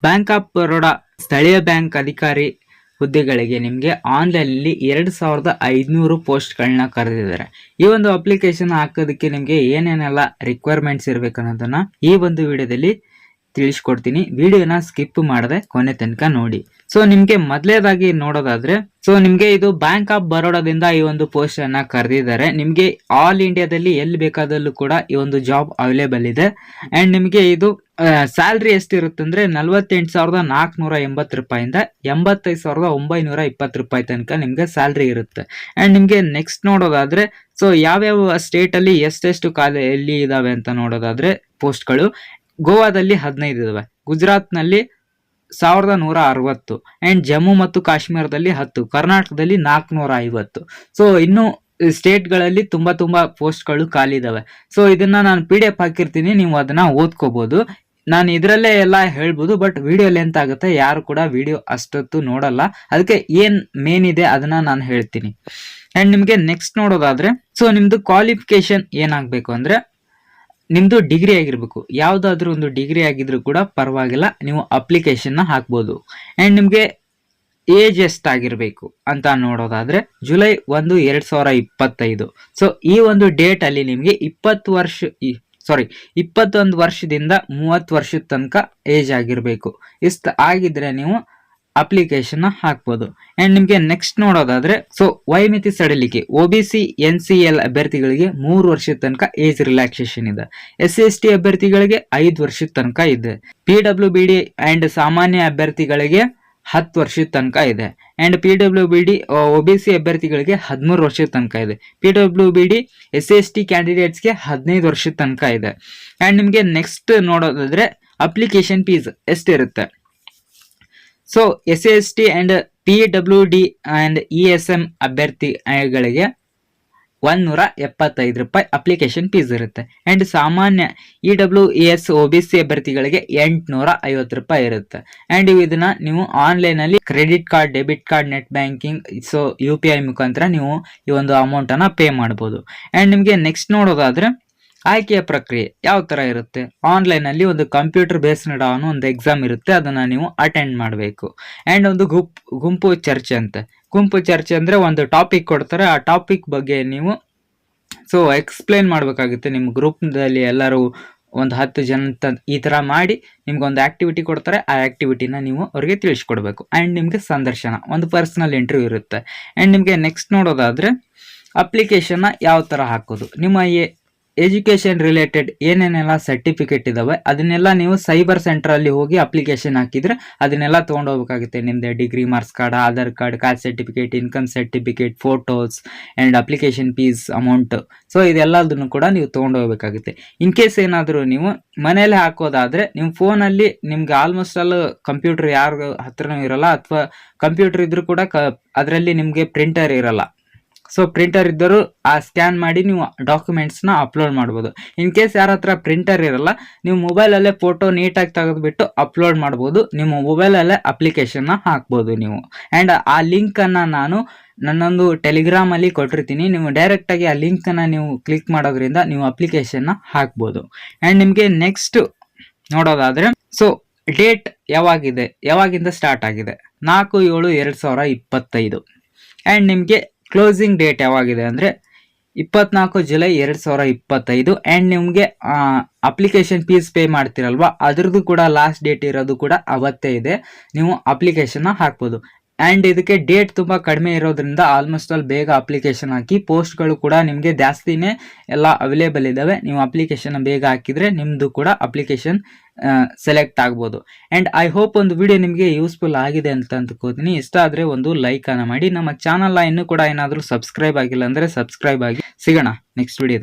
Bank of Baroda ಸ್ಥಳೀಯ bank ಅಧಿಕಾರಿ ಹುದ್ದೆಗಳಿಗೆ ನಿಮಗೆ ಆನ್ಲೈನಲ್ಲಿ 2500 ಪೋಸ್ಟ್ಗಳನ್ನ ಕರೆದಿದ್ದಾರೆ. ಈ ಒಂದು ಅಪ್ಲಿಕೇಶನ್ ಹಾಕೋದಕ್ಕೆ ನಿಮಗೆ ಏನೇನೆಲ್ಲ ರಿಕ್ವೈರ್ಮೆಂಟ್ಸ್ ಇರಬೇಕು ಅನ್ನೋದನ್ನ ಈ ಒಂದು ವಿಡಿಯೋದಲ್ಲಿ ತಿಳಿಸ್ಕೊಡ್ತೀನಿ. ವಿಡಿಯೋನ ಸ್ಕಿಪ್ ಮಾಡದೆ ಕೊನೆ ತನಕ ನೋಡಿ. ಸೊ ನಿಮ್ಗೆ ಮೊದಲೇದಾಗಿ ನೋಡೋದಾದ್ರೆ, ಸೊ ನಿಮ್ಗೆ ಇದು ಬ್ಯಾಂಕ್ ಆಫ್ ಬರೋಡಾದಿಂದ ಈ ಒಂದು ಪೋಸ್ಟ್ ಅನ್ನ ಕರೆದಿದ್ದಾರೆ. ನಿಮ್ಗೆ ಆಲ್ ಇಂಡಿಯಾದಲ್ಲಿ ಎಲ್ಲಿ ಬೇಕಾದಲ್ಲೂ ಕೂಡ ಈ ಒಂದು ಜಾಬ್ ಅವೈಲೇಬಲ್ ಇದೆ. ಅಂಡ್ ನಿಮ್ಗೆ ಇದು ಸ್ಯಾಲ್ರಿ ಎಷ್ಟಿರುತ್ತೆ ಅಂದ್ರೆ 48,480 ರೂಪಾಯಿಂದ 85,920 ರೂಪಾಯಿ ತನಕ ನಿಮ್ಗೆ ಸ್ಯಾಲ್ರಿ ಇರುತ್ತೆ. ಅಂಡ್ ನಿಮ್ಗೆ ನೆಕ್ಸ್ಟ್ ನೋಡೋದಾದ್ರೆ, ಸೊ ಯಾವ್ಯಾವ ಸ್ಟೇಟ್ ಅಲ್ಲಿ ಎಷ್ಟೆಷ್ಟು ಎಲ್ಲಿ ಇದಾವೆ ಅಂತ ನೋಡೋದಾದ್ರೆ ಪೋಸ್ಟ್ಗಳು, ಗೋವಾದಲ್ಲಿ 15 ಇದಾವೆ, ಗುಜರಾತ್ ನಲ್ಲಿ 1160, ಅಂಡ್ ಜಮ್ಮು ಮತ್ತು ಕಾಶ್ಮೀರದಲ್ಲಿ 10, ಕರ್ನಾಟಕದಲ್ಲಿ 450. ಸೊ ಇನ್ನು ಸ್ಟೇಟ್ಗಳಲ್ಲಿ ತುಂಬಾ ಪೋಸ್ಟ್ಗಳು ಖಾಲಿ ಇದಾವೆ. ಸೊ ಇದನ್ನ ನಾನು PDF ಹಾಕಿರ್ತೀನಿ, ನೀವು ಅದನ್ನ ಓದ್ಕೋಬಹುದು. ನಾನು ಇದರಲ್ಲೇ ಎಲ್ಲ ಹೇಳ್ಬೋದು, ಬಟ್ ವಿಡಿಯೋ ಲೆಂತ್ ಆಗುತ್ತೆ, ಯಾರು ಕೂಡ ವಿಡಿಯೋ ಅಷ್ಟೊತ್ತು ನೋಡಲ್ಲ. ಅದಕ್ಕೆ ಏನ್ ಮೇನ್ ಇದೆ ಅದನ್ನ ನಾನು ಹೇಳ್ತೀನಿ. ಅಂಡ್ ನಿಮ್ಗೆ ನೆಕ್ಸ್ಟ್ ನೋಡೋದಾದ್ರೆ, ಸೊ ನಿಮ್ದು ಕ್ವಾಲಿಫಿಕೇಶನ್ ಏನಾಗಬೇಕು ಅಂದ್ರೆ ನಿಮ್ದು ಡಿಗ್ರಿ ಆಗಿರ್ಬೇಕು. ಯಾವ್ದಾದ್ರು ಒಂದು ಡಿಗ್ರಿ ಆಗಿದ್ರು ಕೂಡ ಪರವಾಗಿಲ್ಲ, ನೀವು ಅಪ್ಲಿಕೇಶನ್ ನ ಹಾಕ್ಬೋದು. ಅಂಡ್ ನಿಮ್ಗೆ ಏಜ್ ಎಷ್ಟಾಗಿರ್ಬೇಕು ಅಂತ ನೋಡೋದಾದ್ರೆ ಜುಲೈ 1, 2025. ಸೊ ಈ ಒಂದು ಡೇಟ್ ಅಲ್ಲಿ ನಿಮ್ಗೆ 21 ವರ್ಷದಿಂದ 30 ವರ್ಷದ ತನಕ ಏಜ್ ಆಗಿರ್ಬೇಕು. ಇಷ್ಟ ಆಗಿದ್ರೆ ನೀವು ಅಪ್ಲಿಕೇಶನ್ ಹಾಕ್ಬೋದು. ಅಂಡ್ ನಿಮ್ಗೆ ನೆಕ್ಸ್ಟ್ ನೋಡೋದಾದ್ರೆ, ಸೊ ವಯೋಮಿತಿ ಸಡಿಲಿಕೆ OBC NCL ಅಭ್ಯರ್ಥಿಗಳಿಗೆ 3 ವರ್ಷದ ತನಕ ಏಜ್ ರಿಲ್ಯಾಕ್ಸೇಷನ್ ಇದೆ. SC/ST ಅಭ್ಯರ್ಥಿಗಳಿಗೆ 5 ವರ್ಷದ ತನಕ ಇದೆ. PWBD ಅಂಡ್ ಸಾಮಾನ್ಯ ಅಭ್ಯರ್ಥಿಗಳಿಗೆ 10 ವರ್ಷದ ತನಕ ಇದೆ. ಅಂಡ್ PWBD OBC ಅಭ್ಯರ್ಥಿಗಳಿಗೆ 13 ವರ್ಷದ ತನಕ ಇದೆ. PWBD SC/ST ಕ್ಯಾಂಡಿಡೇಟ್ಸ್ಗೆ 15 ವರ್ಷದ ತನಕ ಇದೆ. ಅಂಡ್ ನಿಮ್ಗೆ ನೆಕ್ಸ್ಟ್ ನೋಡೋದಾದ್ರೆ ಅಪ್ಲಿಕೇಶನ್ ಫೀಸ್ ಎಷ್ಟಿರುತ್ತೆ. So SC/ST and PWD and ESM ಅಭ್ಯರ್ಥಿಗಳಿಗೆ 175 ರೂಪಾಯಿ ಅಪ್ಲಿಕೇಶನ್ ಫೀಸ್ ಇರುತ್ತೆ. ಅಂಡ್ ಸಾಮಾನ್ಯ EWS OBC ಅಭ್ಯರ್ಥಿಗಳಿಗೆ 850 ರೂಪಾಯಿ ಇರುತ್ತೆ. ಅಂಡ್ ಇದನ್ನ ನೀವು ಆನ್ಲೈನ್ ಅಲ್ಲಿ credit card, debit card, net banking, so UPI ಮುಖಾಂತರ ನೀವು ಈ ಒಂದು ಅಮೌಂಟ್ ಅನ್ನ ಪೇ ಮಾಡಬಹುದು. ಅಂಡ್ ನಿಮ್ಗೆ ನೆಕ್ಸ್ಟ್ ನೋಡೋದಾದ್ರೆ ಆಯ್ಕೆಯ ಪ್ರಕ್ರಿಯೆ ಯಾವ ತರ ಇರುತ್ತೆ. ಆನ್ಲೈನ್ ಅಲ್ಲಿ ಒಂದು ಕಂಪ್ಯೂಟರ್ ಬೇಸ್ಡ್ ಒಂದು ಎಕ್ಸಾಮ್ ಇರುತ್ತೆ, ಅದನ್ನ ನೀವು ಅಟೆಂಡ್ ಮಾಡಬೇಕು. ಅಂಡ್ ಒಂದು ಗುಂಪು ಚರ್ಚೆ ಅಂತೆ. ಗುಂಪು ಚರ್ಚೆ ಅಂದ್ರೆ ಒಂದು ಟಾಪಿಕ್ ಕೊಡ್ತಾರೆ, ಆ ಟಾಪಿಕ್ ಬಗ್ಗೆ ನೀವು ಸೊ ಎಕ್ಸ್ಪ್ಲೇನ್ ಮಾಡ್ಬೇಕಾಗುತ್ತೆ. ನಿಮ್ಮ ಗ್ರೂಪ್ನಲ್ಲಿ ಎಲ್ಲರೂ ಒಂದು 10 ಜನ ಈ ತರ ಮಾಡಿ ನಿಮ್ಗೊಂದು ಆಕ್ಟಿವಿಟಿ ಕೊಡ್ತಾರೆ, ಆ ಆಕ್ಟಿವಿಟಿನ ನೀವು ಅವ್ರಿಗೆ ತಿಳಿಸ್ಕೊಡ್ಬೇಕು. ಅಂಡ್ ನಿಮ್ಗೆ ಸಂದರ್ಶನ, ಒಂದು ಪರ್ಸನಲ್ ಇಂಟರ್ವ್ಯೂ ಇರುತ್ತೆ. ಅಂಡ್ ನಿಮ್ಗೆ ನೆಕ್ಸ್ಟ್ ನೋಡೋದಾದ್ರೆ ಅಪ್ಲಿಕೇಶನ್ ಯಾವ ತರ ಹಾಕೋದು, ನಿಮ್ಮ ಎಜುಕೇಶನ್ ರಿಲೇಟೆಡ್ ಏನೇನೆಲ್ಲ ಸರ್ಟಿಫಿಕೇಟ್ ಇದಾವೆ ಅದನ್ನೆಲ್ಲ ನೀವು ಸೈಬರ್ ಸೆಂಟರ್ ಅಲ್ಲಿ ಹೋಗಿ ಅಪ್ಲಿಕೇಶನ್ ಹಾಕಿದ್ರೆ ಅದನ್ನೆಲ್ಲ ತಗೊಂಡು ಹೋಗ್ಬೇಕಾಗುತ್ತೆ. ನಿಮ್ದು degree marks card, Aadhaar card, caste certificate, income certificate, photos and application fees amount. So ಇದೆಲ್ಲದನ್ನು ಕೂಡ ನೀವು ತಗೊಂಡು ಹೋಗ್ಬೇಕಾಗುತ್ತೆ. ಇನ್ ಕೇಸ್ ಏನಾದರೂ ನೀವು ಮನೇಲಿ ಹಾಕೋದಾದ್ರೆ ನಿಮ್ಮ ಫೋನಲ್ಲಿ ನಿಮ್ಗೆ ಆಲ್ಮೋಸ್ಟ್ ಆಲ್ ಕಂಪ್ಯೂಟರ್ ಯಾರ ಹತ್ರನೂ ಇರಲ್ಲ, ಅಥವಾ ಕಂಪ್ಯೂಟರ್ ಇದ್ರೂ ಕೂಡ ಅದರಲ್ಲಿ ನಿಮ್ಗೆ ಪ್ರಿಂಟರ್ ಇರಲ್ಲ. ಸೊ ಪ್ರಿಂಟರ್ ಇದ್ದರೂ ಆ ಸ್ಕ್ಯಾನ್ ಮಾಡಿ ನೀವು ಡಾಕ್ಯುಮೆಂಟ್ಸ್ನ ಅಪ್ಲೋಡ್ ಮಾಡ್ಬೋದು. ಇನ್ ಕೇಸ್ ಯಾರ ಹತ್ರ ಪ್ರಿಂಟರ್ ಇರಲ್ಲ, ನೀವು ಮೊಬೈಲಲ್ಲೇ ಫೋಟೋ ನೀಟಾಗಿ ತೆಗೆದುಬಿಟ್ಟು ಅಪ್ಲೋಡ್ ಮಾಡ್ಬೋದು. ನಿಮ್ಮ ಮೊಬೈಲಲ್ಲೇ ಅಪ್ಲಿಕೇಶನ್ನ ಹಾಕ್ಬೋದು ನೀವು. ಆ್ಯಂಡ್ ಆ ಲಿಂಕನ್ನು ನಾನು ನನ್ನೊಂದು ಟೆಲಿಗ್ರಾಮ್ ಅಲ್ಲಿ ಕೊಟ್ಟಿರ್ತೀನಿ, ನೀವು ಡೈರೆಕ್ಟ್ ಆಗಿ ಆ ಲಿಂಕನ್ನು ನೀವು ಕ್ಲಿಕ್ ಮಾಡೋದ್ರಿಂದ ನೀವು ಅಪ್ಲಿಕೇಶನ್ನ ಹಾಕ್ಬೋದು. ಆ್ಯಂಡ್ ನಿಮಗೆ ನೆಕ್ಸ್ಟ್ ನೋಡೋದಾದ್ರೆ, ಸೊ ಡೇಟ್ ಯಾವಾಗಿಂದ ಸ್ಟಾರ್ಟ್ ಆಗಿದೆ 4/7/2025. ಆ್ಯಂಡ್ ನಿಮಗೆ ಕ್ಲೋಸಿಂಗ್ ಡೇಟ್ ಯಾವಾಗಿದೆ ಅಂದರೆ 24 ಜುಲೈ 2025. ಆ್ಯಂಡ್ ನಿಮಗೆ ಅಪ್ಲಿಕೇಶನ್ ಫೀಸ್ ಪೇ ಮಾಡ್ತಿರಲ್ವಾ, ಅದ್ರದ್ದು ಕೂಡ ಲಾಸ್ಟ್ ಡೇಟ್ ಇರೋದು ಕೂಡ ಅವತ್ತೇ ಇದೆ. ನೀವು ಅಪ್ಲಿಕೇಶನ್ನ ಹಾಕ್ಬೋದು. ಆ್ಯಂಡ್ ಇದಕ್ಕೆ ಡೇಟ್ ತುಂಬ ಕಡಿಮೆ ಇರೋದ್ರಿಂದ ಆಲ್ಮೋಸ್ಟ್ ಆಲ್ ಬೇಗ ಅಪ್ಲಿಕೇಶನ್ ಹಾಕಿ. ಪೋಸ್ಟ್ಗಳು ಕೂಡ ನಿಮಗೆ ಜಾಸ್ತಿನೇ ಎಲ್ಲ ಅವೈಲೇಬಲ್ ಇದ್ದಾವೆ. ನೀವು ಅಪ್ಲಿಕೇಶನ್ ಬೇಗ ಹಾಕಿದರೆ ನಿಮ್ಮದು ಕೂಡ ಅಪ್ಲಿಕೇಶನ್ ಸೆಲೆಕ್ಟ್ ಆಗ್ಬೋದು. ಆ್ಯಂಡ್ ಐ ಹೋಪ್ ಒಂದು ವಿಡಿಯೋ ನಿಮಗೆ ಯೂಸ್ಫುಲ್ ಆಗಿದೆ ಅಂತ ಅಂದ್ಕೋತೀನಿ. ಇಷ್ಟ ಆದರೆ ಒಂದು ಲೈಕ್ ಅನ್ನ ಮಾಡಿ. ನಮ್ಮ ಚಾನಲ್ನ ಇನ್ನೂ ಕೂಡ ಏನಾದರೂ ಸಬ್ಸ್ಕ್ರೈಬ್ ಆಗಿಲ್ಲ ಅಂದರೆ ಸಬ್ಸ್ಕ್ರೈಬ್ ಆಗಿ. ಸಿಗೋಣ ನೆಕ್ಸ್ಟ್ ವಿಡಿಯೋ.